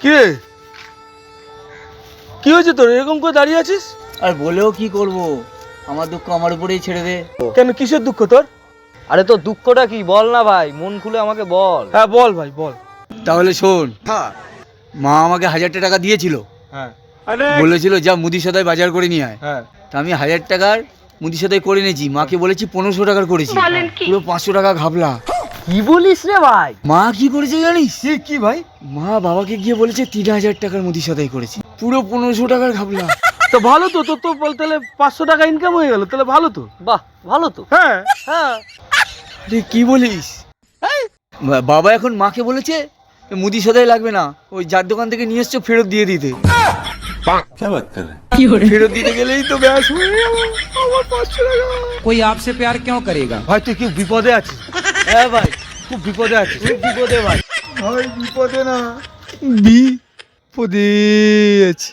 কি রে, কি হয়েছে তোর, এরকম করে দাঁড়িয়ে আছিস? আর বলেও কি করব, আমার দুঃখ আমার উপরেই ছেড়ে দে। কেন, কিসের দুঃখ তোর? আরে তোর দুঃখটা কি বল না ভাই, মন খুলে আমাকে বল। হ্যাঁ বল ভাই বল। তাহলে শোন, মা আমাকে 1000 টাকা দিয়েছিল, হ্যাঁ বলেছিল যা মুদি সদাই বাজার করে নিয়ে আয়। হ্যাঁ। তা আমি 1000 টাকার মুদি সদাই করে নিয়েছি, মাকে বলেছি 1500 টাকার করেছি, পুরো 500 টাকা ঘাবলা। কি বলিস রে ভাই? মা কি করেছে জানিস? কি ভাই? মা বাবাকে গিয়ে বলেছে 3000 টাকার মুদি সদাই করেছি, পুরো 1500 টাকার ঘাবলা। তো ভালো তো, তোর তো বল তাহলে 500 টাকা ইনকাম হয়ে গেল, তাহলে ভালো তো। বাহ, ভালো তো। হ্যাঁ হ্যাঁ। আরে কি বলিস? বাবা এখন মাকে বলেছে মুদি সদাই লাগবে না, ওই যার দোকান থেকে নিয়ে এসছো ফেরত দিয়ে দিতে। ফেরত দিতে গেলেই তো ব্যাস হয়ে গেল আমার 500 টাকা। कोई आपसे प्यार क्यों करेगा? ভাই তুই কি বিপদে আছিস? হ্যাঁ ভাই, খুব বিপদে আছিস। খুব বিপদে ভাই। ভাই বিপদে না, বিপদে আছি।